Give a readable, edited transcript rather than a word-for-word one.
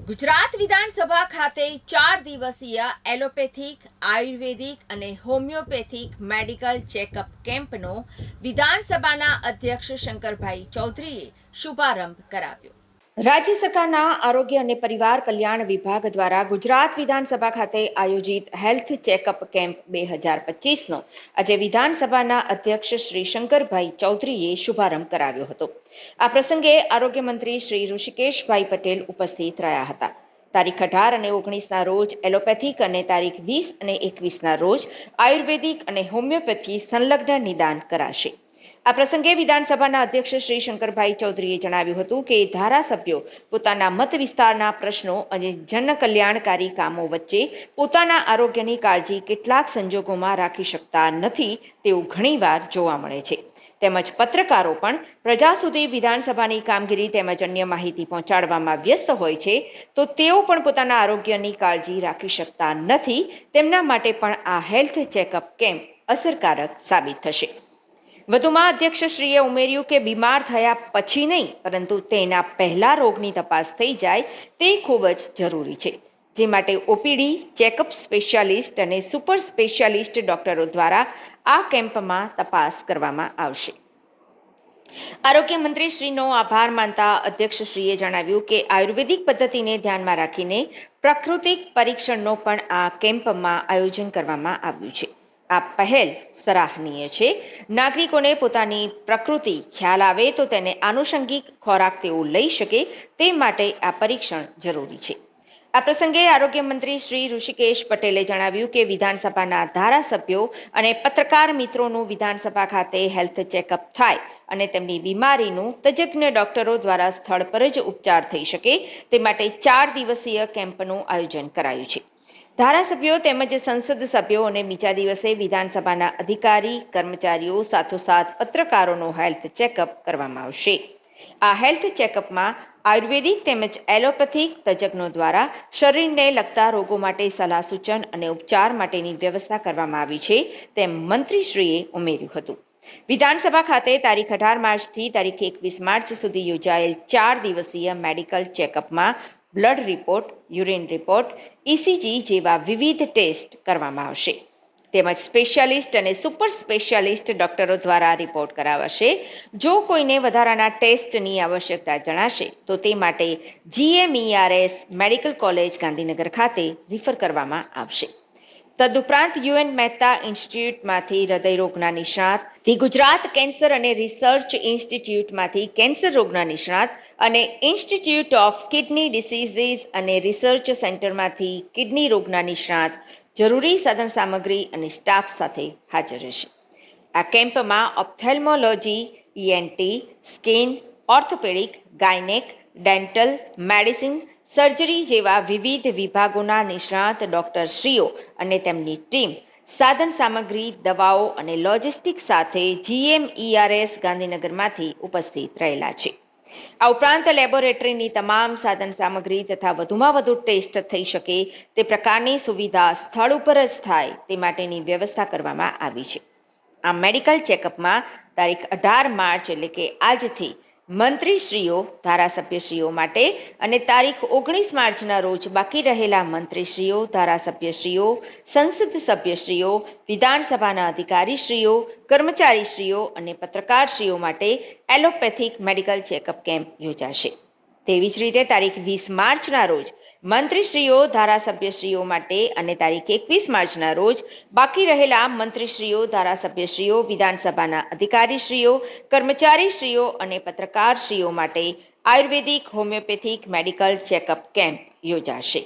ગુજરાત વિધાનસભા ખાતે 4 દિવસીય એલોપેથિક, આયુર્વેદિક અને હોમિયોપેથિક મેડિકલ ચેકઅપ કેમ્પનો વિધાનસભાના અધ્યક્ષ શંકરભાઈ ચૌધરીએ શુભારંભ કરાવ્યો. રાજ્ય સરકારના આરોગ્ય અને પરિવાર કલ્યાણ વિભાગ દ્વારા ગુજરાત વિધાનસભા ખાતે આયોજિત હેલ્થ ચેકઅપ કેમ્પ 2025નો આજે વિધાનસભાના અધ્યક્ષ શ્રી શંકરભાઈ ચૌધરીએ શુભારંભ કરાવ્યો હતો. આ પ્રસંગે આરોગ્ય મંત્રી શ્રી ઋષિકેશભાઈ પટેલ ઉપસ્થિત રહ્યા હતા. તારીખ 18 અને 19ના રોજ એલોપેથિક અને તારીખ 20 અને 21ના રોજ આયુર્વેદિક અને હોમિયોપેથી સંલગ્ન નિદાન કરાશે. આ પ્રસંગે વિધાનસભાના અધ્યક્ષ શ્રી શંકરભાઈ ચૌધરીએ જણાવ્યું હતું કે ધારાસભ્યો પોતાના મત વિસ્તારના પ્રશ્નો અને જનકલ્યાણકારી કામો વચ્ચે પોતાના આરોગ્યની કાળજી કેટલાક સંજોગોમાં રાખી શકતા નથી તેવું ઘણીવાર જોવા મળે છે. તેમજ પત્રકારો પણ પ્રજા સુધી વિધાનસભાની કામગીરી તેમજ અન્ય માહિતી પહોંચાડવામાં વ્યસ્ત હોય છે, તો તેઓ પણ પોતાના આરોગ્યની કાળજી રાખી શકતા નથી. તેમના માટે પણ આ હેલ્થ ચેકઅપ કેમ્પ અસરકારક સાબિત થશે. વધુમાં અધ્યક્ષશ્રીએ ઉમેર્યું કે બીમાર થયા પછી નહીં, પરંતુ તેના પહેલા રોગની તપાસ થઈ જાય તે ખૂબ જ જરૂરી છે, જે માટે ઓપીડી, ચેકઅપ સ્પેશિયાલિસ્ટ અને સુપર સ્પેશિયાલિસ્ટ ડોક્ટરો દ્વારા આ કેમ્પમાં તપાસ કરવામાં આવશે. આરોગ્ય મંત્રીશ્રીનો આભાર માનતા અધ્યક્ષશ્રીએ જણાવ્યું કે આયુર્વેદિક પદ્ધતિને ધ્યાનમાં રાખીને પ્રાકૃતિક પરીક્ષણનો પણ આ કેમ્પમાં આયોજન કરવામાં આવ્યું છે. આ પહેલ સરાહનીય છે. નાગરિકોને પોતાની પ્રકૃતિ ખ્યાલ આવે તો તેને આનુષંગિક ખોરાક તેઓ લઈ શકે તે માટે આ પરીક્ષણ જરૂરી છે. આ પ્રસંગે આરોગ્ય મંત્રી શ્રી ઋષિકેશ પટેલે જણાવ્યું કે વિધાનસભાના ધારાસભ્યો અને પત્રકાર મિત્રોનું વિધાનસભા ખાતે હેલ્થ ચેકઅપ થાય અને તેમની બીમારીનું તજજ્ઞ ડોક્ટરો દ્વારા સ્થળ પર જ ઉપચાર થઈ શકે તે માટે 4 દિવસીય કેમ્પનું આયોજન કરાયું છે. ધારાસભ્યો તેમજ સંસદ સભ્યો અને બીજા દિવસે વિધાનસભાના અધિકારી કર્મચારીઓ સાથોસાથ પત્રકારોનો હેલ્થ ચેકઅપ કરવામાં આવશે. આ હેલ્થ ચેકઅપમાં આયુર્વેદિક તેમજ એલોપેથિક તજજ્ઞો દ્વારા શરીરને લગતા રોગો માટે સલાહ સૂચન અને ઉપચાર માટેની વ્યવસ્થા કરવામાં આવી છે તેમ મંત્રીશ્રીએ ઉમેર્યું હતું. વિધાનસભા ખાતે તારીખ 18 માર્ચથી તારીખ 21 માર્ચ સુધી યોજાયેલ 4 દિવસીય મેડિકલ ચેકઅપમાં blood report, urine report, ECG જેવા વિવિધ ટેસ્ટ કરવામાં આવશે. તેમજ સ્પેશિયાલિસ્ટ અને સુપર સ્પેશિયાલિસ્ટ ડોક્ટરો દ્વારા રિપોર્ટ કરાવાશે. જો કોઈને વધારાના ટેસ્ટની આવશ્યકતા જણાશે તો તે માટે GMERS મેડિકલ કોલેજ ગાંધીનગર ખાતે રિફર કરવામાં આવશે. તદુપરાંત UN મહેતા ઇન્સ્ટિટ્યૂટમાંથી હૃદયરોગના નિષ્ણાત, ધી ગુજરાત કેન્સર અને રિસર્ચ ઇન્સ્ટિટ્યૂટમાંથી કેન્સર રોગના નિષ્ણાત અને ઇન્સ્ટિટ્યૂટ ઓફ કિડની ડિસીઝીસ અને રિસર્ચ સેન્ટરમાંથી કિડની રોગના નિષ્ણાત જરૂરી સાધન સામગ્રી અને સ્ટાફ સાથે હાજર રહેશે. આ કેમ્પમાં ઓપ્થેલ્મોલોજી, ENT, skin, orthopaedic, gynaec, dental, medicine, surgery જેવા વિવિધ વિભાગોના નિષ્ણાત ડોક્ટરશ્રીઓ અને તેમની ટીમ સાધન સામગ્રી, દવાઓ અને લોજિસ્ટિક્સ સાથે GMERS ગાંધીનગરમાંથી ઉપસ્થિત રહેલા છે. આ ઉપરાંત લેબોરેટરીની તમામ સાધન સામગ્રી તથા વધુમાં વધુ ટેસ્ટ થઈ શકે તે પ્રકારની સુવિધા સ્થળ ઉપર જ થાય તે માટેની વ્યવસ્થા કરવામાં આવી છે. આ મેડિકલ ચેકઅપમાં તારીખ 18 માર્ચ એટલે કે આજથી મંત્રીશ્રીઓ, ધારાસભ્યશ્રીઓ માટે અને તારીખ 19 માર્ચના રોજ બાકી રહેલા મંત્રીશ્રીઓ, ધારાસભ્યશ્રીઓ, સંસદ સભ્યશ્રીઓ, વિધાનસભાના અધિકારીશ્રીઓ, કર્મચારીશ્રીઓ અને પત્રકારશ્રીઓ માટે એલોપેથિક મેડિકલ ચેકઅપ કેમ્પ યોજાશે. તેવી જ રીતે તારીખ 20 માર્ચના રોજ મંત્રીશ્રીઓ, ધારાસભ્યશ્રીઓ માટે અને તારીખ 21 માર્ચના રોજ બાકી રહેલા મંત્રીશ્રીઓ, ધારાસભ્યશ્રીઓ, વિધાનસભાના અધિકારીશ્રીઓ, કર્મચારીશ્રીઓ અને પત્રકારશ્રીઓ માટે આયુર્વેદિક, હોમિયોપેથિક મેડિકલ ચેકઅપ કેમ્પ યોજાશે.